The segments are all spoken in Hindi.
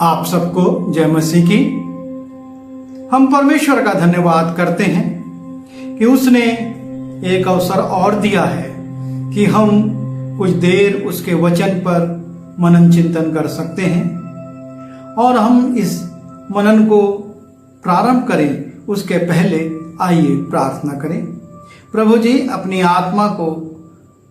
आप सबको जय मसीह की। हम परमेश्वर का धन्यवाद करते हैं कि उसने एक अवसर और दिया है कि हम कुछ देर उसके वचन पर मनन चिंतन कर सकते हैं और हम इस मनन को प्रारंभ करें उसके पहले आइए प्रार्थना करें। प्रभु जी, अपनी आत्मा को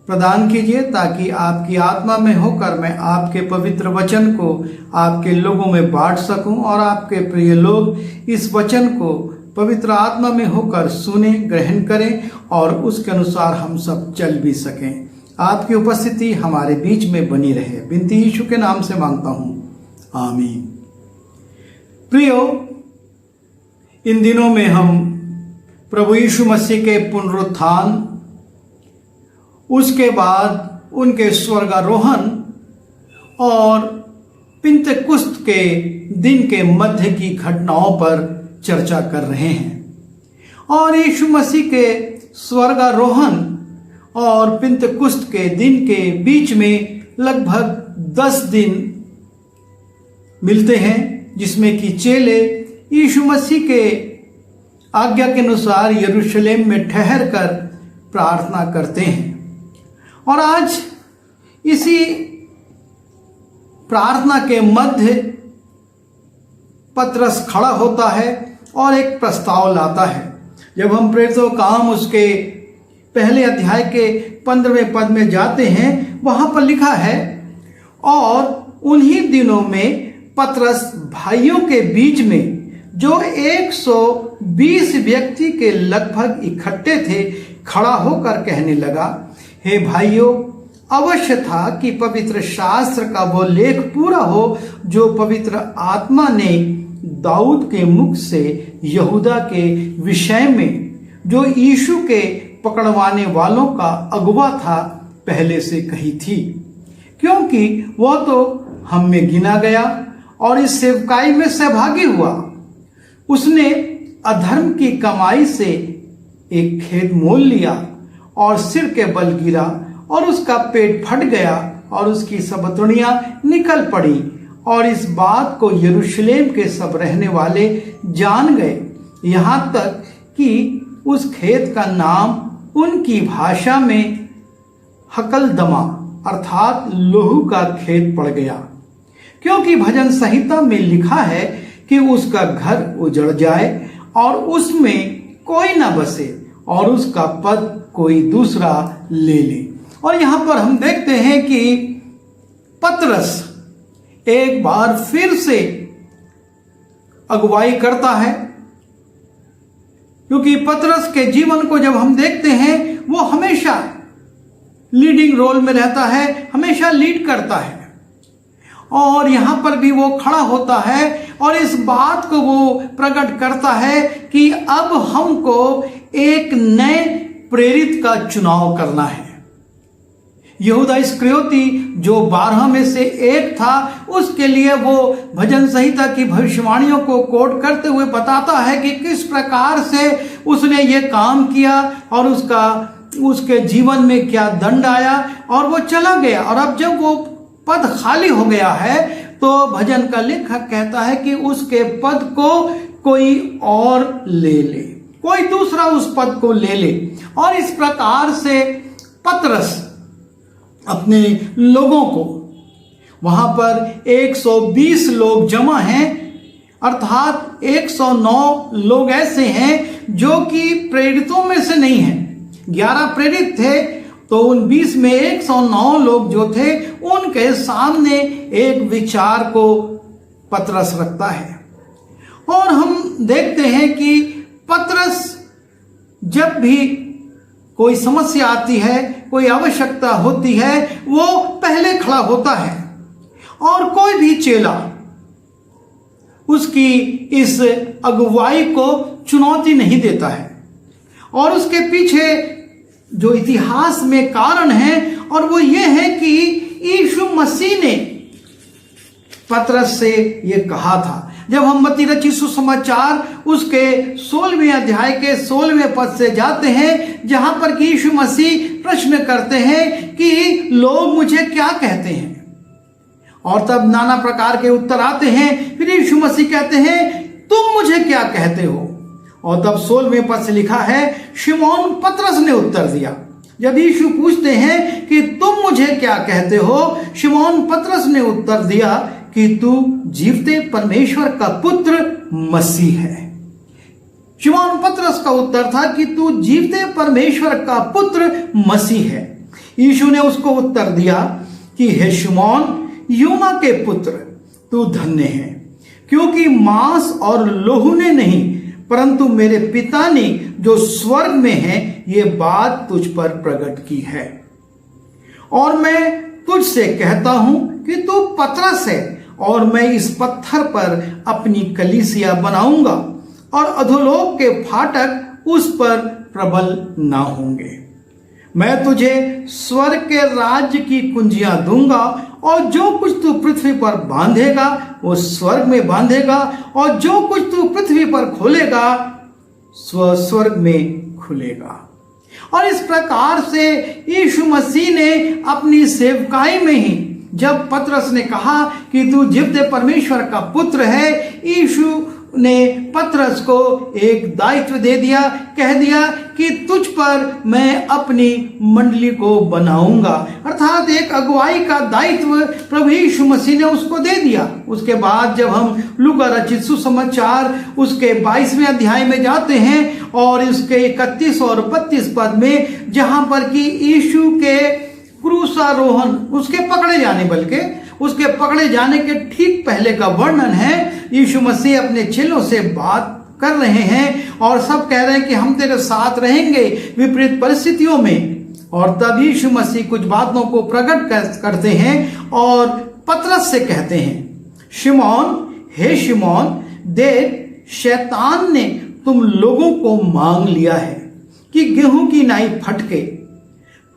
प्रदान कीजिए ताकि आपकी आत्मा में होकर मैं आपके पवित्र वचन को आपके लोगों में बांट सकूं और आपके प्रिय लोग इस वचन को पवित्र आत्मा में होकर सुने, ग्रहण करें और उसके अनुसार हम सब चल भी सकें। आपकी उपस्थिति हमारे बीच में बनी रहे, विनती यीशु के नाम से मांगता हूं, आमीन। प्रियो, इन दिनों में हम प्रभु यीशु मसीह के पुनरुत्थान, उसके बाद उनके स्वर्गारोहण और पिंतेकुस्त के दिन के मध्य की घटनाओं पर चर्चा कर रहे हैं। और यीशु मसीह के स्वर्गारोहण और पिंतेकुस्त के दिन के बीच में लगभग 10 दिन मिलते हैं, जिसमें कि चेले यीशु मसीह के आज्ञा के अनुसार यरूशलेम में ठहर कर प्रार्थना करते हैं। और आज इसी प्रार्थना के मध्य पतरस खड़ा होता है और एक प्रस्ताव लाता है। जब हम प्रेरितों का काम उसके पहले अध्याय के 15वें पद में जाते हैं, वहां पर लिखा है, और उन्हीं दिनों में पतरस भाइयों के बीच में जो 120 व्यक्ति के लगभग इकट्ठे थे, खड़ा होकर कहने लगा, हे भाइयों, अवश्य था कि पवित्र शास्त्र का वो लेख पूरा हो जो पवित्र आत्मा ने दाऊद के मुख से यहूदा के विषय में, जो यीशु के पकड़वाने वालों का अगुवा था, पहले से कही थी। क्योंकि वह तो हम में गिना गया और इस सेवकाई में सहभागी हुआ। उसने अधर्म की कमाई से एक खेत मोल लिया और सिर के बल गिरा और उसका पेट फट गया और उसकी सबतुनियां निकल पड़ी। और इस बात को यरूशलेम के सब रहने वाले जान गए, यहाँ तक कि उस खेत का नाम उनकी भाषा में हकलदमा अर्थात लोहू का खेत पड़ गया। क्योंकि भजन संहिता में लिखा है कि उसका घर उजड़ जाए और उसमें कोई ना बसे और उसका पद कोई दूसरा ले ले। और यहां पर हम देखते हैं कि पतरस एक बार फिर से अगुवाई करता है, क्योंकि पतरस के जीवन को जब हम देखते हैं, वो हमेशा लीडिंग रोल में रहता है, हमेशा लीड करता है। और यहां पर भी वो खड़ा होता है और इस बात को वो प्रकट करता है कि अब हमको एक नए प्रेरित का चुनाव करना है। यहूदा इस्करियोती जो 12 में से एक था, उसके लिए वो भजन संहिता की भविष्यवाणियों को कोट करते हुए बताता है कि किस प्रकार से उसने ये काम किया और उसके जीवन में क्या दंड आया और वो चला गया। और अब जब वो पद खाली हो गया है, तो भजन का लेखक कहता है कि उसके पद को कोई और ले ले, कोई दूसरा उस पद को ले ले। और इस प्रकार से पतरस अपने लोगों को, वहां पर 120 लोग जमा हैं, अर्थात 109 लोग ऐसे हैं जो कि प्रेरितों में से नहीं हैं। 11 प्रेरित थे, तो उन 20 में 109 लोग जो थे, उनके सामने एक विचार को पतरस रखता है। और हम देखते हैं कि पतरस जब भी कोई समस्या आती है, कोई आवश्यकता होती है, वो पहले खड़ा होता है और कोई भी चेला उसकी इस अगुवाई को चुनौती नहीं देता है। और उसके पीछे जो इतिहास में कारण है, और वो ये है कि यीशु मसीह ने पतरस से ये कहा था। जब हम मत्ती रचित सुसमाचार उसके 16वें अध्याय के 16वें पद से जाते हैं, जहां पर कि यीशु मसीह प्रश्न करते हैं कि लोग मुझे क्या कहते हैं, और तब नाना प्रकार के उत्तर आते हैं। फिर यीशु मसीह कहते हैं, तुम मुझे क्या कहते हो? और तब 16वें पद से लिखा है, शिमोन पतरस ने उत्तर दिया। जब यीशु पूछते हैं कि तुम मुझे क्या कहते हो, शिमोन पतरस ने उत्तर दिया कि तू जीवते परमेश्वर का पुत्र मसीह है। शिमोन पतरस का उत्तर था कि तू जीवते परमेश्वर का पुत्र मसीह है। यीशु ने उसको उत्तर दिया कि हे शिमोन, योना के पुत्र, तू धन्य है, क्योंकि मांस और लोहू ने नहीं, परंतु मेरे पिता ने जो स्वर्ग में है ये बात तुझ पर प्रकट की है। और मैं तुझसे कहता हूं कि तू पतरस है, और मैं इस पत्थर पर अपनी कलीसिया बनाऊंगा, और अधोलोक के फाटक उस पर प्रबल ना होंगे। मैं तुझे स्वर्ग के राज्य की कुंजियां दूंगा, और जो कुछ तू पृथ्वी पर बांधेगा वो स्वर्ग में बांधेगा, और जो कुछ तू पृथ्वी पर खोलेगा स्वर्ग में खुलेगा। और इस प्रकार से यीशु मसीह ने अपनी सेवकाई में ही, जब पतरस ने कहा कि तू जीवते परमेश्वर का पुत्र है, यीशु ने पतरस को एक दायित्व दे दिया, कह दिया कि तुझ पर मैं अपनी मंडली को बनाऊंगा। अर्थात एक अगुवाई का दायित्व प्रभु यीशु मसीह ने उसको दे दिया। उसके बाद जब हम लूका रचित सुसमाचार उसके 22वें अध्याय में जाते हैं और इसके 31 और 32 पद में, जहां पर कि यीशु के क्रूसारोहण, उसके पकड़े जाने, बल्कि उसके पकड़े जाने के ठीक पहले का वर्णन है। यीशु मसीह अपने चेलों से बात कर रहे हैं और सब कह रहे हैं कि हम तेरे साथ रहेंगे विपरीत परिस्थितियों में। और तब यीशु मसीह कुछ बातों को प्रकट करते हैं और पतरस से कहते हैं, शिमोन, हे शिमोन, देख, शैतान ने तुम लोगों को मांग लिया है कि गेहूं की नाई फटके,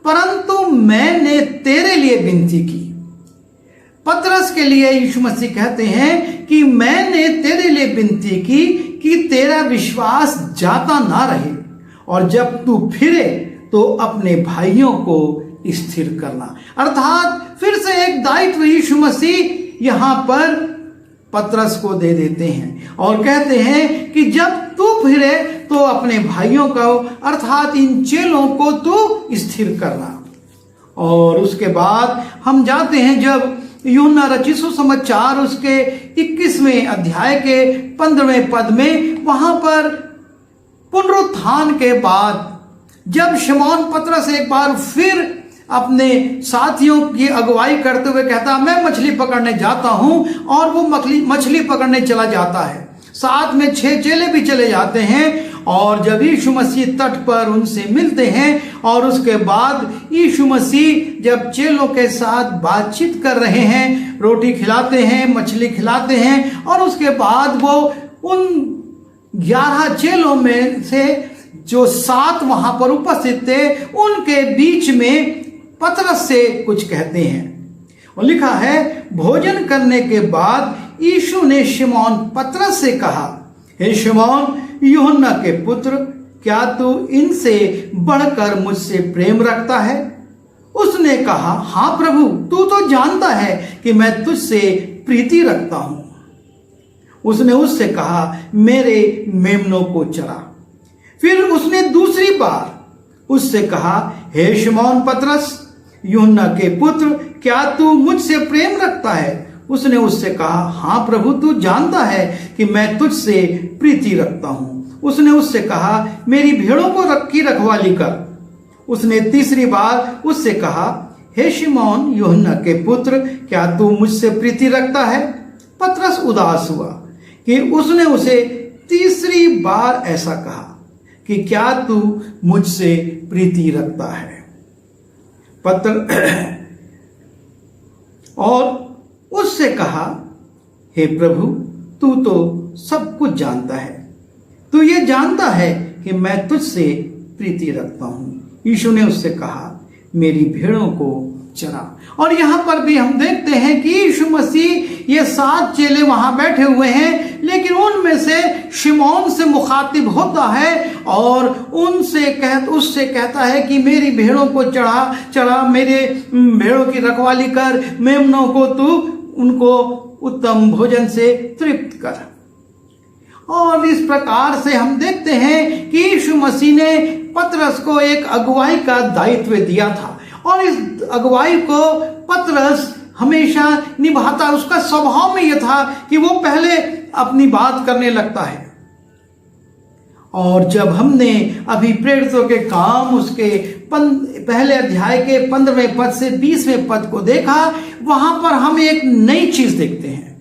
परंतु मैंने तेरे लिए विनती की। पतरस के लिए यीशु मसीह कहते हैं कि मैंने तेरे लिए विनती की कि तेरा विश्वास जाता ना रहे, और जब तू फिरे तो अपने भाइयों को स्थिर करना। अर्थात फिर से एक दायित्व यीशु मसीह यहां पर पतरस को दे देते हैं और कहते हैं कि जब तू फिरे तो अपने भाइयों को, अर्थात इन चेलों को तू स्थिर करना। और उसके बाद हम जाते हैं जब यूहन्ना रचित सुसमाचार उसके 21वें अध्याय के 15वें पद में, वहां पर पुनरुत्थान के बाद जब शिमोन पतरस एक बार फिर अपने साथियों की अगुवाई करते हुए कहता, मैं मछली पकड़ने जाता हूं, और वो मछली पकड़ने चला जाता है। साथ में 6 चेले भी चले जाते हैं। और जब यीशु मसीह तट पर उनसे मिलते हैं और उसके बाद यीशु मसीह जब चेलों के साथ बातचीत कर रहे हैं, रोटी खिलाते हैं, मछली खिलाते हैं, और उसके बाद वो उन 11 चेलों में से जो 7 वहां पर उपस्थित थे, उनके बीच में पतरस से कुछ कहते हैं। और लिखा है, भोजन करने के बाद यीशु ने शिमोन पतरस से कहा, हे शिमोन, यूहन्ना के पुत्र, क्या तू इनसे बढ़कर मुझसे प्रेम रखता है? उसने कहा, हाँ प्रभु, तू तो जानता है कि मैं तुझसे प्रीति रखता हूं। उसने उससे कहा, मेरे मेमनों को चरा। फिर उसने दूसरी बार उससे कहा, हे शिमोन पतरस, यूहन्ना के पुत्र, क्या तू मुझसे प्रेम रखता है? उसने उससे कहा, हाँ प्रभु, तू जानता है कि मैं तुझसे प्रीति रखता हूं। उसने उससे कहा, मेरी भेड़ों को की रखवाली कर। उसने तीसरी बार उससे कहा, हे शिमोन, यूहन्ना के पुत्र, क्या तू मुझसे प्रीति रखता है? पतरस उदास हुआ कि उसने उसे तीसरी बार ऐसा कहा कि क्या तू मुझसे प्रीति रखता है? और उससे कहा, हे प्रभु, तू तो सब कुछ जानता है, तू ये जानता है कि मैं तुझसे प्रीति रखता हूं। यीशु ने उससे कहा, मेरी भेड़ों को चरा। और यहां पर भी हम देखते हैं कि यीशु मसीह, ये 7 चेले वहां बैठे हुए हैं, लेकिन उनमें से शिमोन से मुखातिब होता है और उससे कहता है कि मेरी भेड़ों को चढ़ा, मेरे भेड़ों की रखवाली कर, मेमनों को तू उनको उत्तम भोजन से तृप्त कर। और इस प्रकार से हम देखते हैं कि यीशु मसीह ने पतरस को एक अगुवाई का दायित्व दिया था, और इस अगुवाई को पतरस हमेशा निभाता। उसका स्वभाव में यह था कि वो पहले अपनी बात करने लगता है। और जब हमने अभी प्रेरितों के काम उसके पहले अध्याय के 15वें पद से 20वें पद को देखा, वहां पर हम एक नई चीज देखते हैं।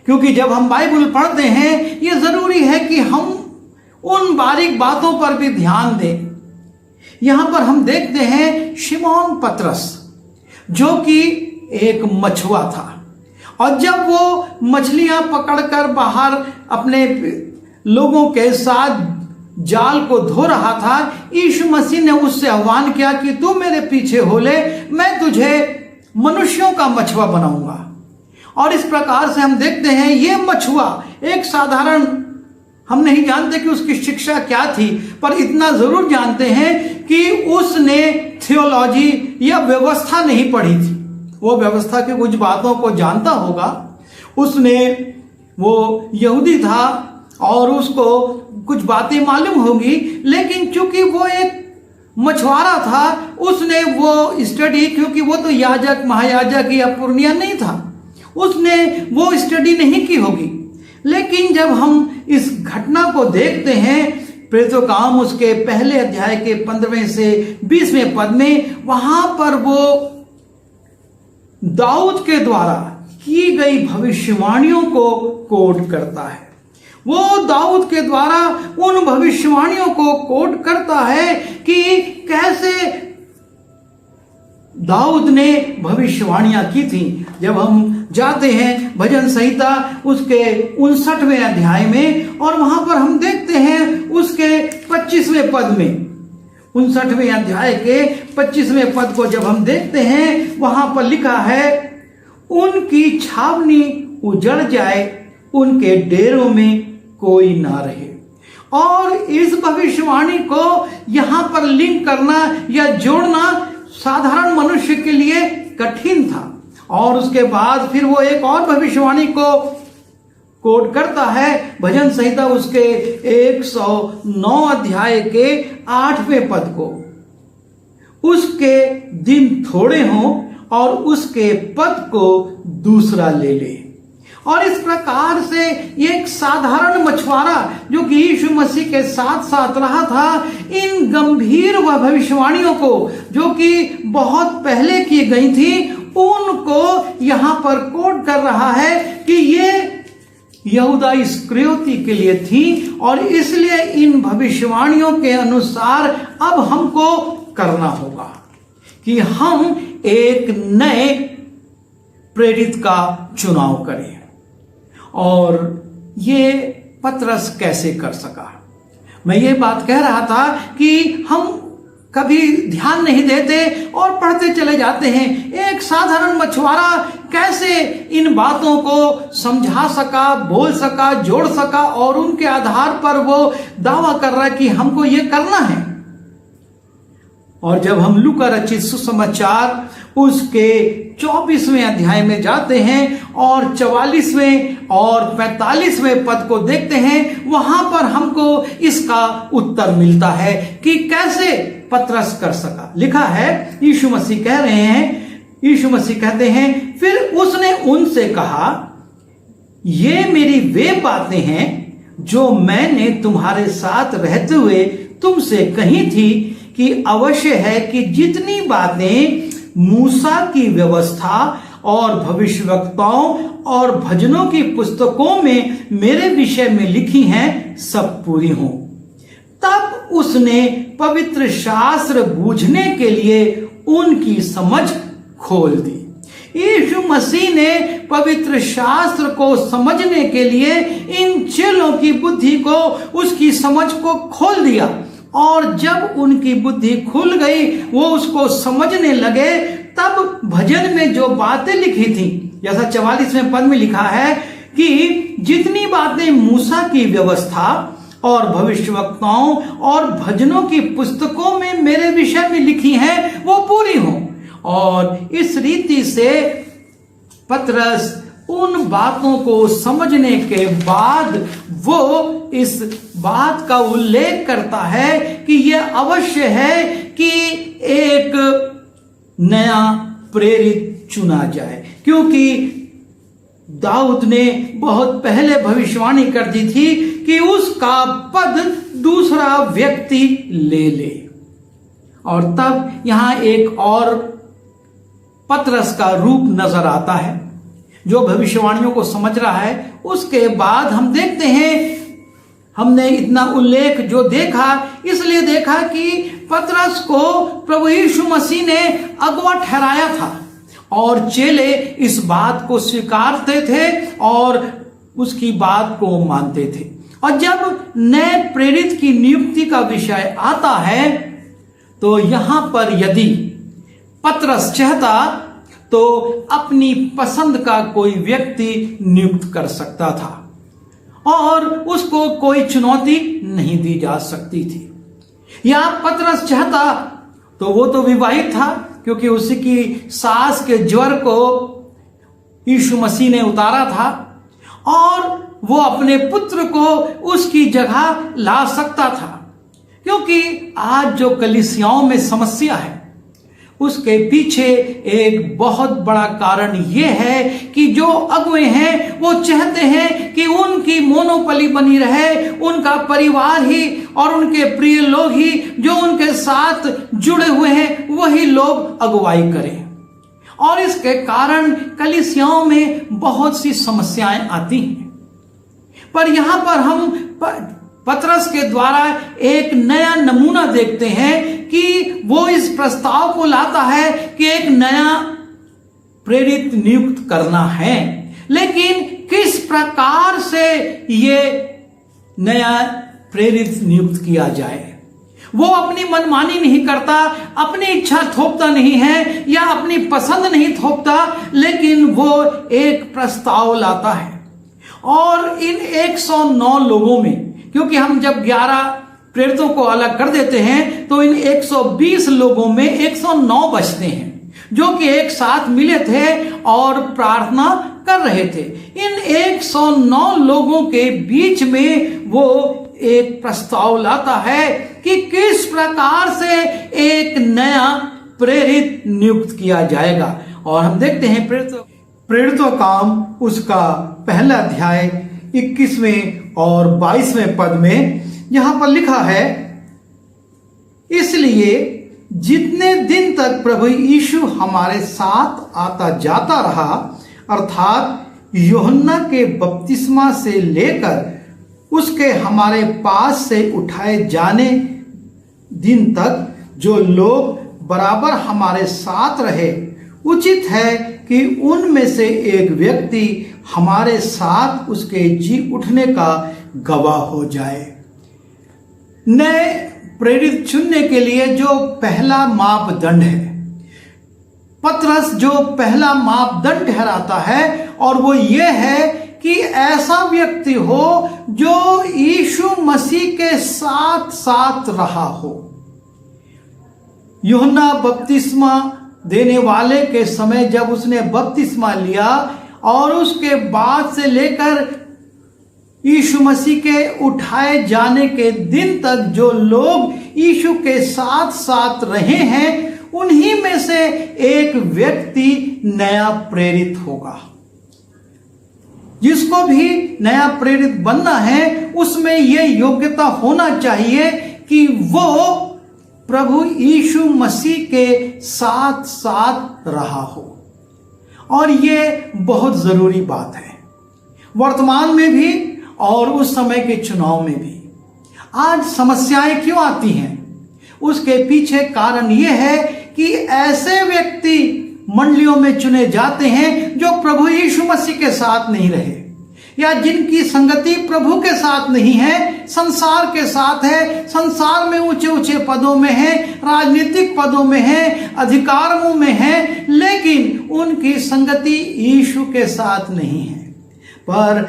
क्योंकि जब हम बाइबल पढ़ते हैं, यह जरूरी है कि हम उन बारीक बातों पर भी ध्यान दें। यहां पर हम देखते हैं शिमोन पतरस, जो कि एक मछुआ था, और जब वो मछलियां पकड़कर बाहर अपने लोगों के साथ जाल को धो रहा था, यीशु मसीह ने उससे आह्वान किया कि तू मेरे पीछे हो ले, मैं तुझे मनुष्यों का मछुआ बनाऊंगा। और इस प्रकार से हम देखते हैं ये मछुआ एक साधारण, हम नहीं जानते कि उसकी शिक्षा क्या थी, पर इतना जरूर जानते हैं कि उसने थियोलॉजी या व्यवस्था नहीं पढ़ी थी। वो व्यवस्था की कुछ बातों को जानता होगा, वो यहूदी था और उसको कुछ बातें मालूम होगी, लेकिन चूंकि वो एक मछुआरा था, उसने वो स्टडी, क्योंकि वो तो याजक महायाजक या पुरनिया नहीं था, उसने वो स्टडी नहीं की होगी। लेकिन जब हम इस घटना को देखते हैं, प्रेरितों का काम उसके पहले अध्याय के 15वें से 20वें पद में, वहां पर वो दाऊद के द्वारा की गई भविष्यवाणियों को कोट करता है। वो दाऊद के द्वारा उन भविष्यवाणियों को कोट करता है कि कैसे दाऊद ने भविष्यवाणियां की थी। जब हम जाते हैं भजन संहिता उसके 59वें अध्याय में, और वहां पर हम देखते हैं उसके 25वें पद में, 59वें अध्याय के 25वें पद को जब हम देखते हैं, वहां पर लिखा है, उनकी छावनी उजड़ जाए, उनके डेरों में कोई ना रहे। और इस भविष्यवाणी को यहां पर लिंक करना या जोड़ना साधारण मनुष्य के लिए कठिन था। और उसके बाद फिर वो एक और भविष्यवाणी को कोट करता है, भजन संहिता उसके 109 अध्याय के 8वें पद को, उसके दिन थोड़े हों और उसके पद को दूसरा ले ले। और इस प्रकार से एक साधारण मछुआरा जो कि यीशु मसीह के साथ साथ रहा था, इन गंभीर व भविष्यवाणियों को जो कि बहुत पहले की गई थी, उनको यहां पर कोट कर रहा है कि ये यहूदा इस्करियोती के लिए थी, और इसलिए इन भविष्यवाणियों के अनुसार अब हमको करना होगा कि हम एक नए प्रेरित का चुनाव करें। और ये पतरस कैसे कर सका? मैं ये बात कह रहा था कि हम कभी ध्यान नहीं देते और पढ़ते चले जाते हैं। एक साधारण मछुआरा कैसे इन बातों को समझा सका, बोल सका, जोड़ सका, और उनके आधार पर वो दावा कर रहा है कि हमको ये करना है। और जब हम लूका रचित सुसमाचार उसके 24वें अध्याय में जाते हैं और 44वें और 45वें पद को देखते हैं, वहां पर हमको इसका उत्तर मिलता है कि कैसे पतरस कर सका। लिखा है, यीशु मसीह कह रहे हैं, यीशु मसीह कहते हैं, फिर उसने उनसे कहा, ये मेरी वे बातें हैं जो मैंने तुम्हारे साथ रहते हुए तुमसे कही थी कि अवश्य है कि जितनी बातें मूसा की व्यवस्था और भविष्यवक्ताओं और भजनों की पुस्तकों में मेरे विषय में लिखी हैं, सब पूरी हों। तब उसने पवित्र शास्त्र बूझने के लिए उनकी समझ खोल दी। यीशु मसीह ने पवित्र शास्त्र को समझने के लिए इन चेलों की बुद्धि को, उसकी समझ को खोल दिया। और जब उनकी बुद्धि खुल गई, वो उसको समझने लगे, तब भजन में जो बातें लिखी थी, जैसा 44वें पद में लिखा है कि जितनी बातें मूसा की व्यवस्था और भविष्यवक्ताओं और भजनों की पुस्तकों में मेरे विषय में लिखी हैं, वो पूरी हों। और इस रीति से पतरस उन बातों को समझने के बाद वो इस बात का उल्लेख करता है कि यह अवश्य है कि एक नया प्रेरित चुना जाए, क्योंकि दाऊद ने बहुत पहले भविष्यवाणी कर दी थी कि उसका पद दूसरा व्यक्ति ले ले। और तब यहां एक और पतरस का रूप नजर आता है जो भविष्यवाणियों को समझ रहा है। उसके बाद हम देखते हैं, हमने इतना उल्लेख जो देखा इसलिए देखा कि पतरस को प्रभु यीशु मसीह ने अगुआ ठहराया था और चेले इस बात को स्वीकारते थे और उसकी बात को मानते थे। और जब नए प्रेरित की नियुक्ति का विषय आता है तो यहां पर यदि पतरस चाहता तो अपनी पसंद का कोई व्यक्ति नियुक्त कर सकता था और उसको कोई चुनौती नहीं दी जा सकती थी। या पतरस चाहता तो वो तो विवाहित था, क्योंकि उसी की सास के ज्वर को यीशु मसीह ने उतारा था और वो अपने पुत्र को उसकी जगह ला सकता था। क्योंकि आज जो कलीसियाओं में समस्या है उसके पीछे एक बहुत बड़ा कारण यह है कि जो अगुए हैं वो चाहते हैं कि उनकी मोनोपली बनी रहे, उनका परिवार ही और उनके प्रिय लोग ही जो उनके साथ जुड़े हुए हैं वही लोग अगुवाई करें। और इसके कारण कलीसियाओं में बहुत सी समस्याएं आती हैं। पर यहां पर हम पतरस के द्वारा एक नया नमूना देखते हैं कि वो इस प्रस्ताव को लाता है कि एक नया प्रेरित नियुक्त करना है, लेकिन किस प्रकार से ये नया प्रेरित नियुक्त किया जाए। वो अपनी मनमानी नहीं करता, अपनी इच्छा थोपता नहीं है या अपनी पसंद नहीं थोपता, लेकिन वो एक प्रस्ताव लाता है। और इन 109 लोगों में, क्योंकि हम जब 11 प्रेरितों को अलग कर देते हैं तो इन 120 लोगों में 109 बचते हैं जो कि एक साथ मिले थे और प्रार्थना कर रहे थे। इन 109 लोगों के बीच में वो एक प्रस्ताव लाता है कि किस प्रकार से एक नया प्रेरित नियुक्त किया जाएगा। और हम देखते हैं प्रेरितों काम उसका पहला अध्याय 21वें और 22वें पद में यहां पर लिखा है, इसलिए जितने दिन तक प्रभु यीशु हमारे साथ आता जाता रहा, अर्थात यूहन्ना के बपतिस्मा से लेकर उसके हमारे पास से उठाए जाने दिन तक जो लोग बराबर हमारे साथ रहे, उचित है कि उनमें से एक व्यक्ति हमारे साथ उसके जी उठने का गवाह हो जाए। नए प्रेरित चुनने के लिए जो पहला मापदंड है, पतरस जो पहला मापदंड ठहराता है और वो ये है कि ऐसा व्यक्ति हो जो यीशु मसीह के साथ साथ रहा हो। यूहन्ना बपतिस्मा देने वाले के समय जब उसने बपतिस्मा लिया और उसके बाद से लेकर यीशु मसीह के उठाए जाने के दिन तक जो लोग यीशु के साथ साथ रहे हैं, उन्हीं में से एक व्यक्ति नया प्रेरित होगा। जिसको भी नया प्रेरित बनना है उसमें यह योग्यता होना चाहिए कि वो प्रभु यीशु मसीह के साथ साथ रहा हो। और ये बहुत जरूरी बात है, वर्तमान में भी और उस समय के चुनाव में भी। आज समस्याएं क्यों आती हैं? उसके पीछे कारण यह है कि ऐसे व्यक्ति मंडलियों में चुने जाते हैं जो प्रभु यीशु मसीह के साथ नहीं रहे, या जिनकी संगति प्रभु के साथ नहीं है, संसार के साथ है, संसार में ऊंचे ऊंचे पदों में है, राजनीतिक पदों में है, अधिकारों में है, लेकिन उनकी संगति यीशु के साथ नहीं है। पर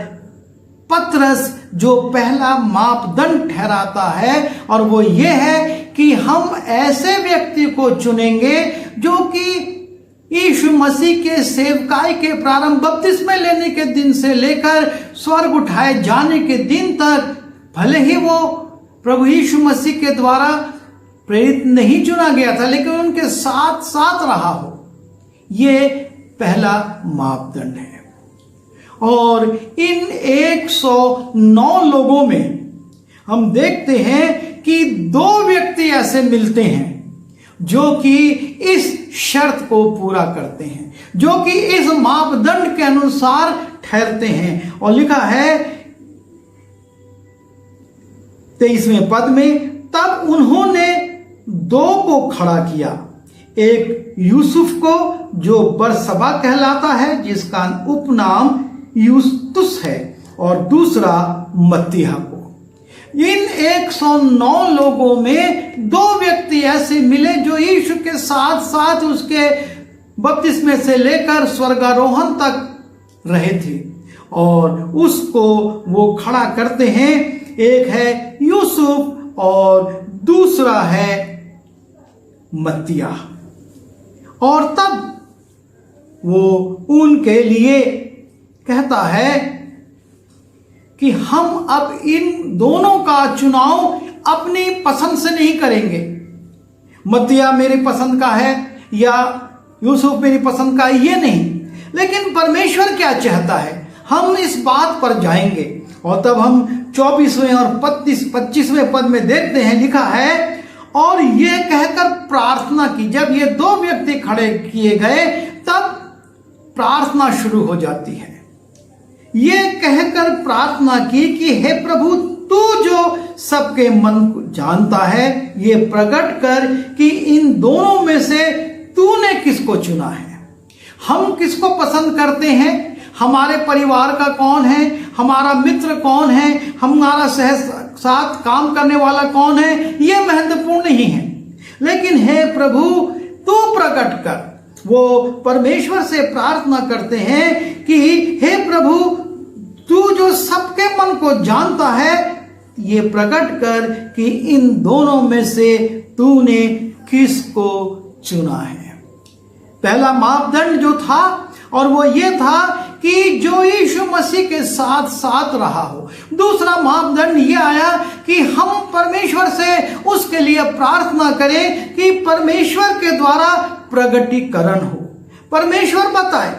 पतरस जो पहला मापदंड ठहराता है और वो ये है कि हम ऐसे व्यक्ति को चुनेंगे जो कि यीशु मसीह के सेवकाई के प्रारंभ बपतिस्मा लेने के दिन से लेकर स्वर्ग उठाए जाने के दिन तक, भले ही वो प्रभु यीशु मसीह के द्वारा प्रेरित नहीं चुना गया था, लेकिन उनके साथ साथ रहा हो, ये पहला मापदंड है। और इन 109 लोगों में हम देखते हैं कि 2 व्यक्ति ऐसे मिलते हैं जो कि इस शर्त को पूरा करते हैं, जो कि इस मापदंड के अनुसार ठहरते हैं। और लिखा है 23वें पद में, तब उन्होंने 2 को खड़ा किया, एक यूसुफ को जो बरसबा कहलाता है, जिसका उपनाम यूस्तुस है, और दूसरा मत्तियाह को। इन 109 लोगों में 2 व्यक्ति ऐसे मिले जो यीशु के साथ साथ उसके बपतिस्मे से लेकर स्वर्गारोहण तक रहे थे, और उसको वो खड़ा करते हैं। एक है यूसुफ और दूसरा है मत्तियाह। और तब वो उनके लिए कहता है कि हम अब इन दोनों का चुनाव अपनी पसंद से नहीं करेंगे। मत्तियाह मेरी पसंद का है या यूसुफ मेरी पसंद का, ये नहीं, लेकिन परमेश्वर क्या चाहता है, हम इस बात पर जाएंगे। और तब हम 24वें और 25वें पद में देखते हैं, लिखा है, और ये कहकर प्रार्थना की। जब ये 2 व्यक्ति खड़े किए गए तब प्रार्थना शुरू हो जाती है। ये कहकर प्रार्थना की कि हे प्रभु, तू जो सबके मन को जानता है, ये प्रकट कर कि इन दोनों में से तूने किसको चुना है। हम किसको पसंद करते हैं, हमारे परिवार का कौन है, हमारा मित्र कौन है, हमारा साथ काम करने वाला कौन है, ये महत्वपूर्ण नहीं है। लेकिन हे प्रभु, तू प्रकट कर। वो परमेश्वर से प्रार्थना करते हैं कि हे प्रभु, तू जो सबके मन को जानता है, ये प्रकट कर कि इन दोनों में से तूने किसको चुना है। पहला मापदंड जो था, और वो ये था कि जो यीशु मसीह के साथ साथ रहा हो। दूसरा मापदंड ये आया कि हम परमेश्वर से उसके लिए प्रार्थना करें कि परमेश्वर के द्वारा प्रगटीकरण हो, परमेश्वर बताए।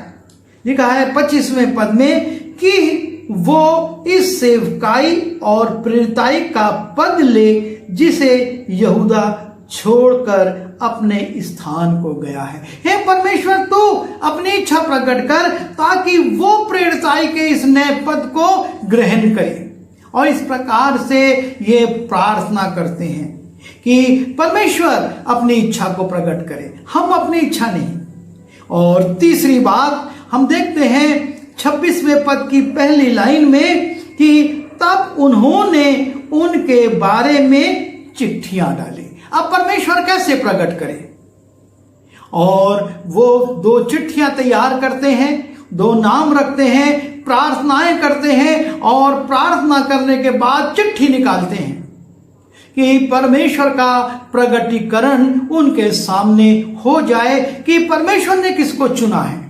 लिखा है 25वें पद में कि वो इस सेवकाई और प्रेरिताई का पद ले जिसे यहूदा छोड़कर अपने स्थान को गया है। हे परमेश्वर, तू अपनी इच्छा प्रकट कर ताकि वो प्रेरिताई के इस नए पद को ग्रहण करे। और इस प्रकार से ये प्रार्थना करते हैं कि परमेश्वर अपनी इच्छा को प्रकट करे, हम अपनी इच्छा नहीं। और तीसरी बात हम देखते हैं 26वें पद की पहली लाइन में कि तब उन्होंने उनके बारे में चिट्ठियां डाली। अब परमेश्वर कैसे प्रकट करे, और वो 2 चिट्ठियां तैयार करते हैं, 2 नाम रखते हैं, प्रार्थनाएं करते हैं, और प्रार्थना करने के बाद चिट्ठी निकालते हैं कि परमेश्वर का प्रगटीकरण उनके सामने हो जाए कि परमेश्वर ने किसको चुना है।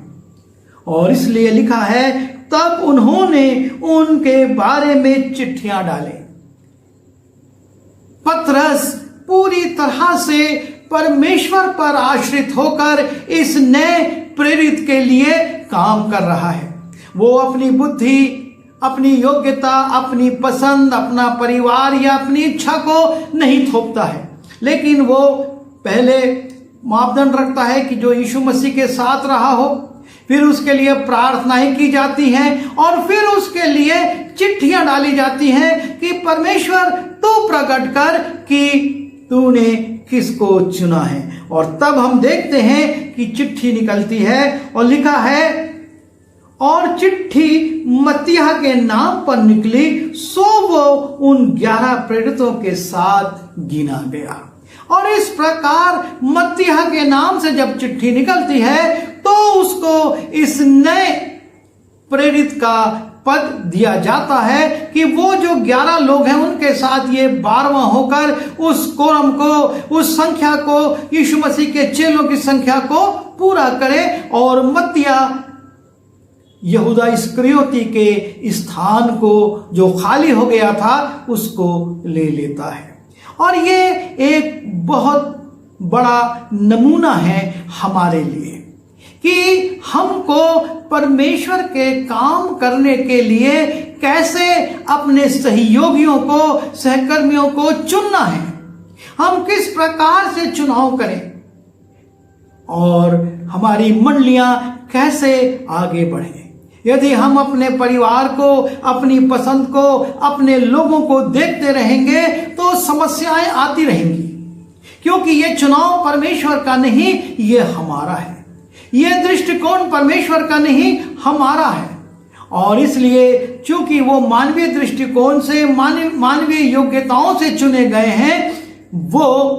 और इसलिए लिखा है तब उन्होंने उनके बारे में चिट्ठियां डाले। पतरस पूरी तरह से परमेश्वर पर आश्रित होकर इस नए प्रेरित के लिए काम कर रहा है। वो अपनी बुद्धि, अपनी योग्यता, अपनी पसंद, अपना परिवार या अपनी इच्छा को नहीं थोपता है, लेकिन वो पहले मापदंड रखता है कि जो यीशु मसीह के साथ रहा हो, फिर उसके लिए प्रार्थनाएं की जाती हैं, और फिर उसके लिए चिट्ठियां डाली जाती हैं कि परमेश्वर तू प्रकट कर कि तूने किसको चुना है। और तब हम देखते हैं कि चिट्ठी निकलती है और लिखा है, और चिट्ठी मत्तियाह के नाम पर निकली, सो वो उन 11 प्रेरितों के साथ गिना गया। और इस प्रकार मत्तियाह के नाम से जब चिट्ठी निकलती है तो उसको इस नए प्रेरित का पद दिया जाता है कि वो जो 11 लोग हैं उनके साथ ये 12वां होकर उस कोरम को, उस संख्या को, यीशु मसीह के चेलों की संख्या को पूरा करे और मत्तिया यहूदा इस्करियोती के स्थान को जो खाली हो गया था उसको ले लेता है। और ये एक बहुत बड़ा नमूना है हमारे लिए कि हमको परमेश्वर के काम करने के लिए कैसे अपने सहयोगियों को, सहकर्मियों को चुनना है, हम किस प्रकार से चुनाव करें और हमारी मंडलियां कैसे आगे बढ़ें। यदि हम अपने परिवार को, अपनी पसंद को, अपने लोगों को देखते रहेंगे तो समस्याएं आती रहेंगी, क्योंकि ये चुनाव परमेश्वर का नहीं, ये हमारा है। ये दृष्टिकोण परमेश्वर का नहीं, हमारा है। और इसलिए चूंकि वो मानवीय दृष्टिकोण से, मानवीय योग्यताओं से चुने गए हैं, वो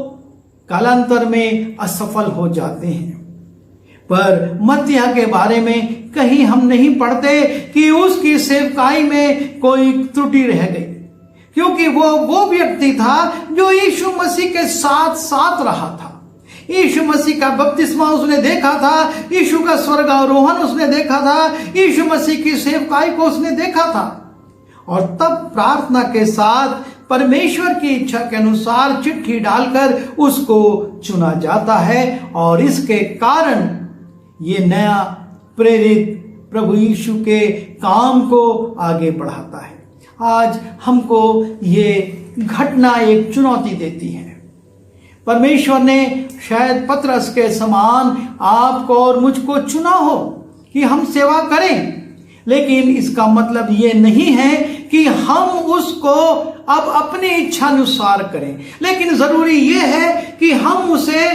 कालांतर में असफल हो जाते हैं। पर मत्तिया के बारे में कहीं हम नहीं पढ़ते कि उसकी सेवकाई में कोई त्रुटि रह गई, क्योंकि वो व्यक्ति था जो यीशु मसीह के साथ साथ रहा था। यीशु मसीह का बपतिस्मा उसने देखा था, यीशु का स्वर्गारोहण उसने देखा था, यीशु मसीह की सेवकाई को उसने देखा था। और तब प्रार्थना के साथ परमेश्वर की इच्छा के अनुसार चिट्ठी डालकर उसको चुना जाता है और इसके कारण ये नया प्रेरित प्रभु यीशु के काम को आगे बढ़ाता है। आज हमको ये घटना एक चुनौती देती है। परमेश्वर ने शायद पतरस के समान आपको और मुझको चुना हो कि हम सेवा करें, लेकिन इसका मतलब ये नहीं है कि हम उसको अब अपनी इच्छा अनुसार करें, लेकिन जरूरी ये है कि हम उसे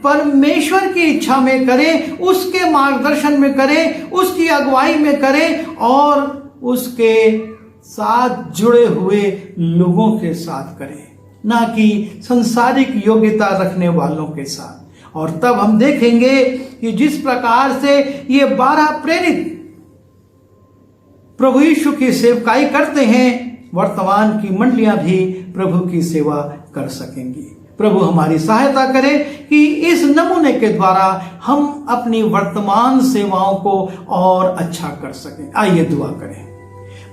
परमेश्वर की इच्छा में करें, उसके मार्गदर्शन में करें, उसकी अगुवाई में करें और उसके साथ जुड़े हुए लोगों के साथ करें, ना कि सांसारिक योग्यता रखने वालों के साथ। और तब हम देखेंगे कि जिस प्रकार से ये 12 प्रेरित प्रभु यीशु की सेवकाई करते हैं, वर्तमान की मंडलियां भी प्रभु की सेवा कर सकेंगी। प्रभु हमारी सहायता करे कि इस नमूने के द्वारा हम अपनी वर्तमान सेवाओं को और अच्छा कर सकें। आइए दुआ करें।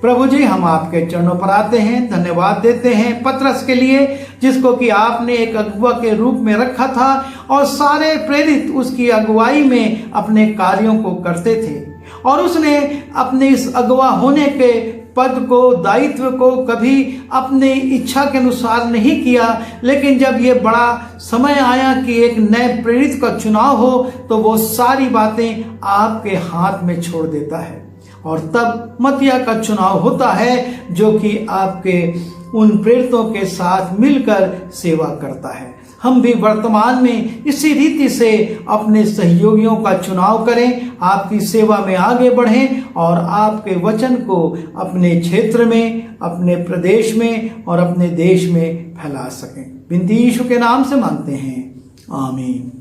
प्रभु जी, हम आपके चरणों पर आते हैं, धन्यवाद देते हैं पतरस के लिए, जिसको कि आपने एक अगुवा के रूप में रखा था और सारे प्रेरित उसकी अगुवाई में अपने कार्यों को करते थे। और उसने अपने इस अगुवा होने के पद को, दायित्व को कभी अपने इच्छा के अनुसार नहीं किया, लेकिन जब ये बड़ा समय आया कि एक नए प्रेरित का चुनाव हो तो वो सारी बातें आपके हाथ में छोड़ देता है और तब मत्तिया का चुनाव होता है, जो कि आपके उन प्रेरितों के साथ मिलकर सेवा करता है। हम भी वर्तमान में इसी रीति से अपने सहयोगियों का चुनाव करें, आपकी सेवा में आगे बढ़ें और आपके वचन को अपने क्षेत्र में, अपने प्रदेश में और अपने देश में फैला सकें। विनती यीशु के नाम से मांगते हैं, आमीन।